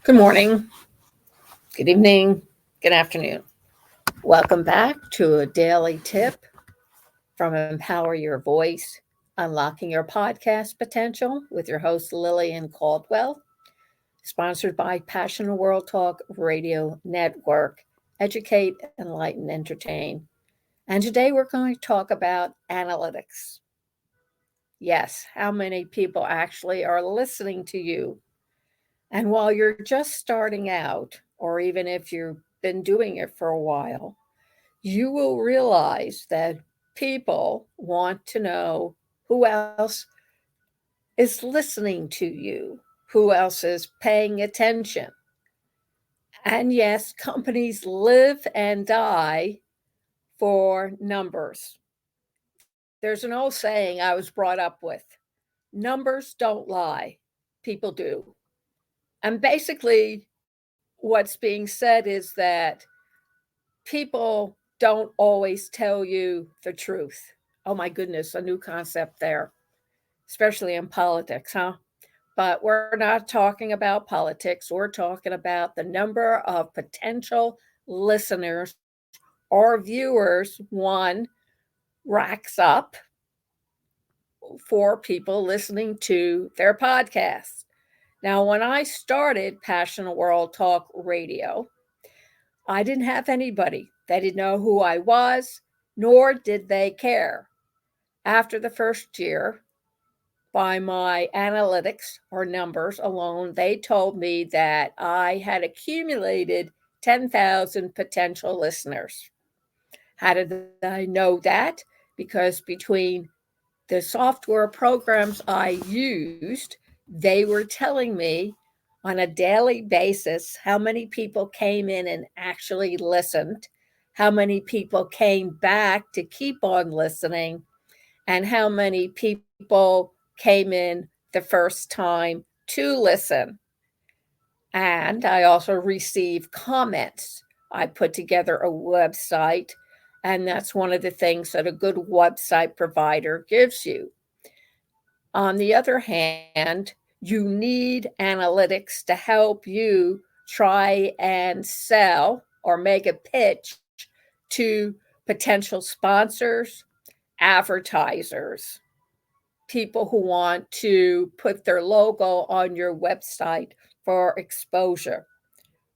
Good morning, good evening, good afternoon. Welcome back to a daily tip from Empower Your Voice, Unlocking Your Podcast Potential with your host Lillian Caldwell, sponsored by Passion World Talk Radio Network. Educate, enlighten, entertain. And today we're going to talk about analytics. Yes, how many people actually are listening to you? And while you're just starting out, or even if you've been doing it for a while, you will realize that people want to know who else is listening to you, who else is paying attention. And yes, companies live and die for numbers. There's an old saying I was brought up with: numbers don't lie, people do. And basically, what's being said is that people don't always tell you the truth. Oh my goodness, a new concept there, especially in politics, huh? But we're not talking about politics. We're talking about the number of potential listeners or viewers one racks up for people listening to their podcasts. Now, when I started Passion World Talk Radio, I didn't have anybody. They didn't know who I was, nor did they care. After the first year, by my analytics or numbers alone, they told me that I had accumulated 10,000 potential listeners. How did I know that? Because between the software programs I used, they were telling me on a daily basis how many people came in and actually listened, how many people came back to keep on listening, and how many people came in the first time to listen. And I also received comments. I put together a website, and that's one of the things that a good website provider gives you. On the other hand, you need analytics to help you try and sell or make a pitch to potential sponsors, advertisers, people who want to put their logo on your website for exposure,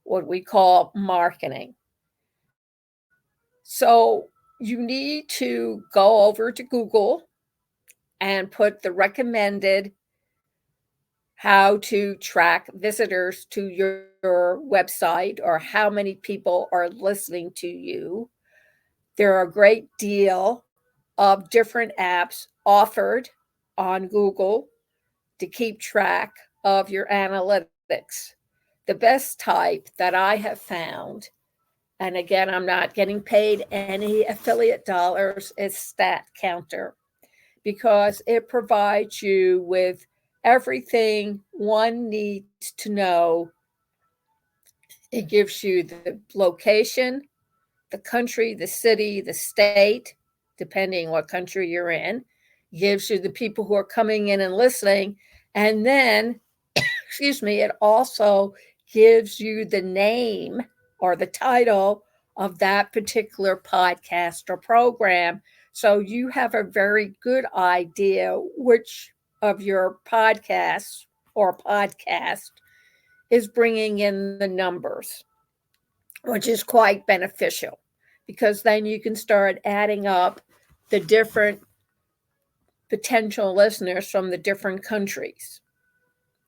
what we call marketing. So you need to go over to Google and put the recommended how to track visitors to your website or how many people are listening to you. There are a great deal of different apps offered on Google to keep track of your analytics. The best type that I have found, and again, I'm not getting paid any affiliate dollars, is Stat Counter, because it provides you with everything one needs to know. It gives you the location, the country, the city, the state, depending what country you're in, gives you the people who are coming in and listening. And then, it also gives you the name or the title of that particular podcast or program. So you have a very good idea which of your podcasts or podcast is bringing in the numbers, which is quite beneficial because then you can start adding up the different potential listeners from the different countries.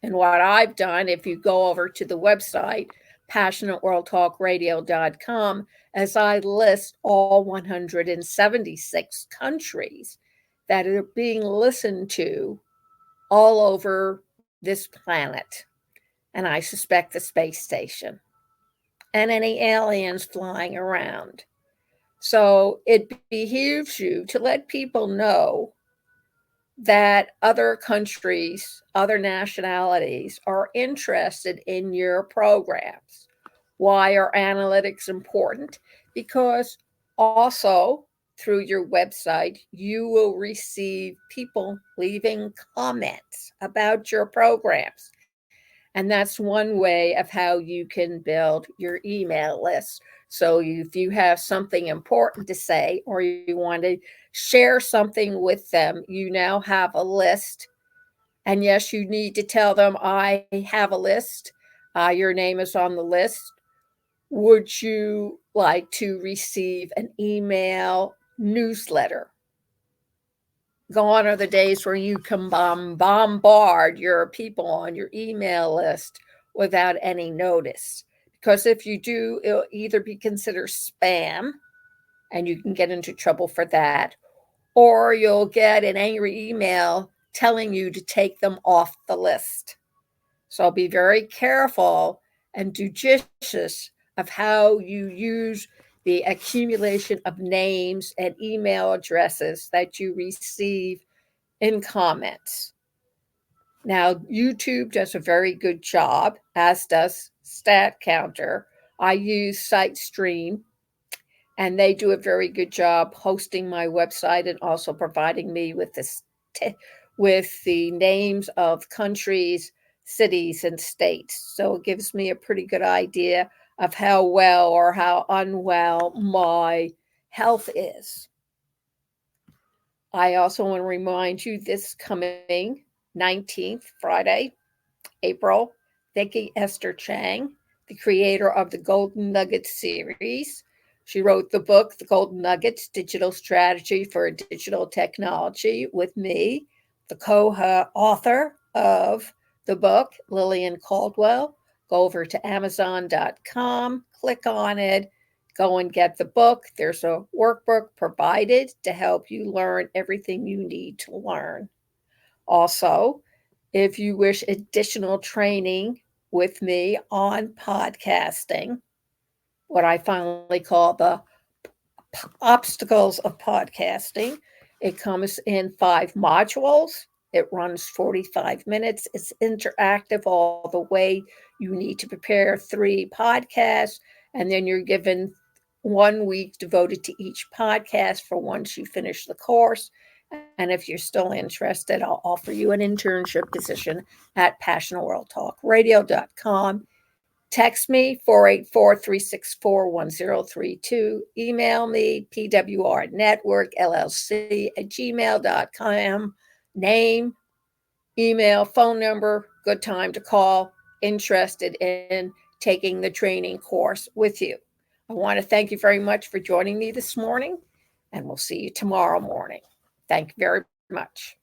And what I've done, if you go over to the website, passionateworldtalkradio.com, as I list all 176 countries that are being listened to all over this planet. And I suspect the space station and any aliens flying around. So it behooves you to let people know that other countries, other nationalities are interested in your programs. Why are analytics important? Because also through your website, you will receive people leaving comments about your programs. And that's one way of how you can build your email list. So if you have something important to say or you want to share something with them, you now have a list. And yes, you need to tell them, I have a list. Your name is on the list. Would you like to receive an email newsletter? Gone are the days where you can bombard your people on your email list without any notice. Because if you do, it'll either be considered spam, and you can get into trouble for that, or you'll get an angry email telling you to take them off the list. So be very careful and judicious of how you use the accumulation of names and email addresses that you receive in comments. Now, YouTube does a very good job, as does StatCounter. I use SiteStream, and they do a very good job hosting my website and also providing me with with the names of countries, cities, and states. So it gives me a pretty good idea of how well or how unwell my health is. I also want to remind you this coming 19th, Friday, April, Vicki Esther Chang, the creator of the Golden Nuggets series. She wrote the book, The Golden Nuggets, Digital Strategy for Digital Technology, with me, the co-author of the book, Lillian Caldwell. Go over to Amazon.com, click on it, go and get the book. There's a workbook provided to help you learn everything you need to learn. Also, if you wish additional training with me on podcasting, what I finally call the obstacles of podcasting, it comes in 5 modules. It runs 45 minutes. It's interactive all the way. You need to prepare 3 podcasts, and then you're given 1 week devoted to each podcast for once you finish the course. And if you're still interested, I'll offer you an internship position at passionworldtalkradio.com. Text me 484-364-1032. Email me pwrnetworkllc@gmail.com. Name, email, phone number, good time to call, interested in taking the training course with you. I want to thank you very much for joining me this morning, and we'll see you tomorrow morning. Thank you very much.